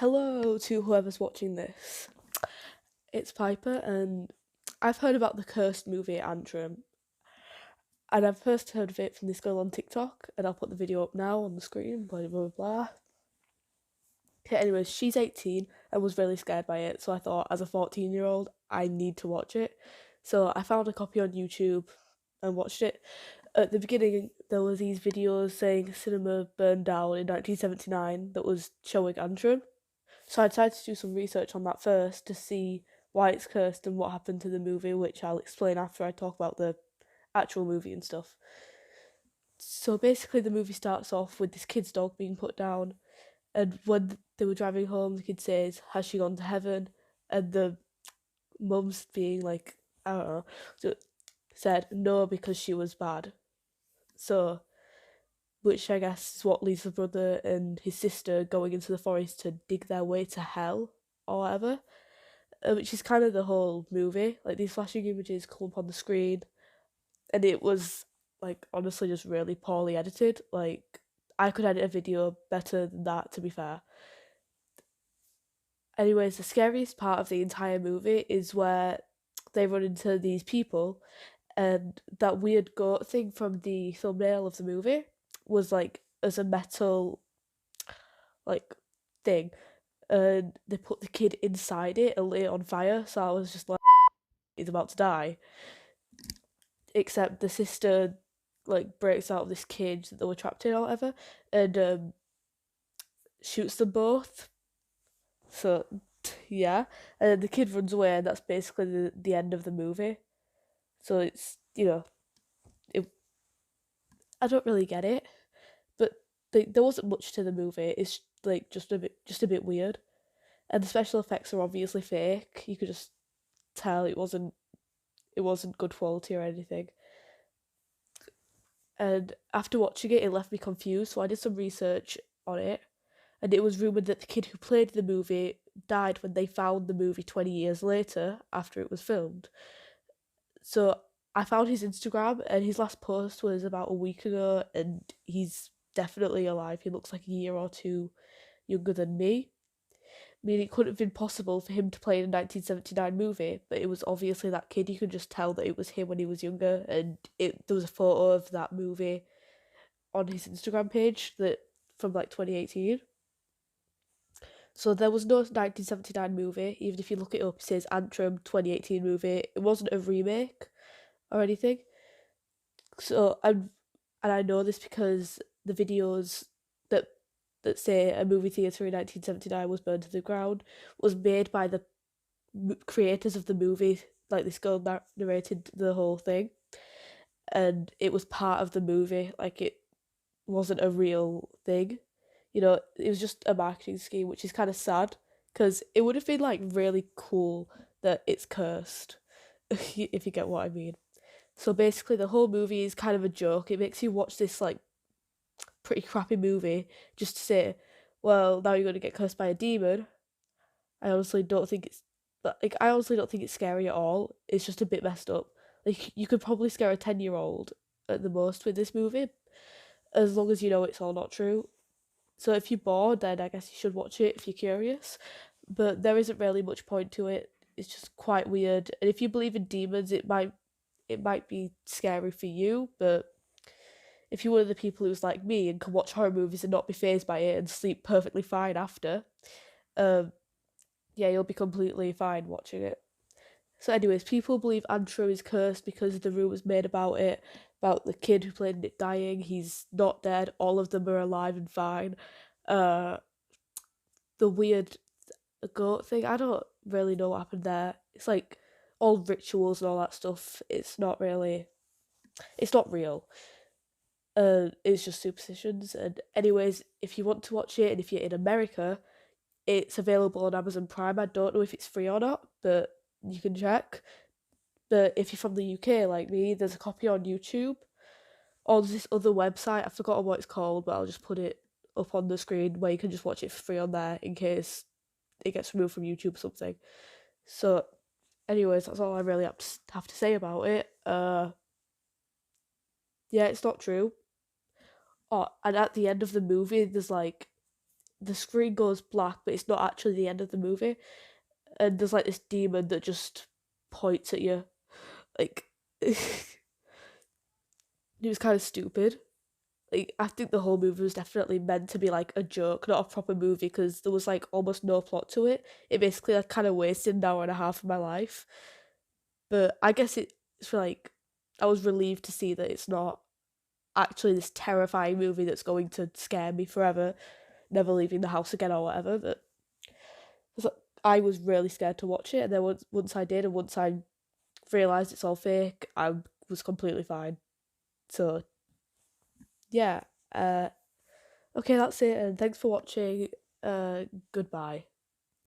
Hello to whoever's watching this. It's Piper, and I've heard about the cursed movie Antrum, and I've first heard of it from this girl on TikTok, and I'll put the video up now on the screen, blah blah blah. Okay, anyways, she's 18 and was really scared by it, so I thought as a 14-year-old, I need to watch it. So I found a copy on YouTube and watched it. At the beginning, there were these videos saying cinema burned down in 1979 that was showing Antrum. So I decided to do some research on that first to see why it's cursed and what happened to the movie, which I'll explain after I talk about the actual movie and stuff. So basically, the movie starts off with this kid's dog being put down, and when they were driving home, the kid says, "Has she gone to heaven?" And the mum's being like, "I don't know," so said no because she was bad. So, which I guess is what leads the brother and his sister going into the forest to dig their way to hell or whatever. Which is kind of the whole movie. Like these flashing images come up on the screen, and it was like honestly just really poorly edited. Like I could edit a video better than that, to be fair. Anyways, the scariest part of the entire movie is where they run into these people, and that weird goat thing from the thumbnail of the movie was like as a metal like thing, and they put the kid inside it and lit it on fire. So I was just like, he's about to die. Except the sister like breaks out of this cage that they were trapped in or whatever, and shoots them both. So yeah, and then the kid runs away, and that's basically the end of the movie. So it's it. I don't really get it, but there wasn't much to the movie. It's like just a bit weird, and the special effects are obviously fake. You could just tell it wasn't good quality or anything. And after watching it, it left me confused. So I did some research on it, and it was rumored that the kid who played the movie died when they found the movie 20 years later after it was filmed. So I found his Instagram, and his last post was about a week ago, and he's definitely alive. He looks like a year or two younger than me. I mean, it couldn't have been possible for him to play in a 1979 movie, but it was obviously that kid. You could just tell that it was him when he was younger, and there was a photo of that movie on his Instagram page that from like 2018. So there was no 1979 movie. Even if you look it up, it says Antrum 2018 movie. It wasn't a remake or anything. So and I know this because the videos that say a movie theater in 1979 was burned to the ground was made by the creators of the movie. Like this girl narrated the whole thing, and it was part of the movie. Like it wasn't a real thing. It was just a marketing scheme, which is kind of sad because it would have been like really cool that it's cursed, if you get what I mean. So basically, the whole movie is kind of a joke. It makes you watch this like pretty crappy movie just to say, well, now you're going to get cursed by a demon. I honestly don't think it's, but like, I honestly don't think it's scary at all. It's just a bit messed up. Like, you could probably scare a 10-year-old at the most with this movie, as long as you know it's all not true. So if you're bored, then I guess you should watch it if you're curious. But there isn't really much point to it. It's just quite weird. And if you believe in demons, it might be scary for you, but if you're one of the people who's like me and can watch horror movies and not be fazed by it and sleep perfectly fine after, um, yeah, you'll be completely fine watching it. So, anyways, people believe Antrum is cursed because the rumours made about it, about the kid who played it dying. He's not dead. All of them are alive and fine. Uh, the weird goat thing, I don't really know what happened there. It's like all rituals and all that stuff. It's not real. It's just superstitions. And anyways, if you want to watch it, and if you're in America, it's available on Amazon Prime. I don't know if it's free or not, but you can check. But if you're from the UK like me, there's a copy on YouTube. Or there's this other website, I've forgotten what it's called, but I'll just put it up on the screen where you can just watch it for free on there in case it gets removed from YouTube or something. So, anyways, that's all I really have to say about it. Yeah, it's not true. Oh, and at the end of the movie, there's like the screen goes black, but it's not actually the end of the movie. And there's like this demon that just points at you. Like, it was kind of stupid. Like, I think the whole movie was definitely meant to be like a joke, not a proper movie, because there was like almost no plot to it. It basically like kind of wasted an hour and a half of my life. But I guess it's like I was relieved to see that it's not actually this terrifying movie that's going to scare me forever, never leaving the house again or whatever. But I was really scared to watch it, and then once I did, and once I realized it's all fake, I was completely fine. So yeah, okay, that's it, and thanks for watching. Goodbye.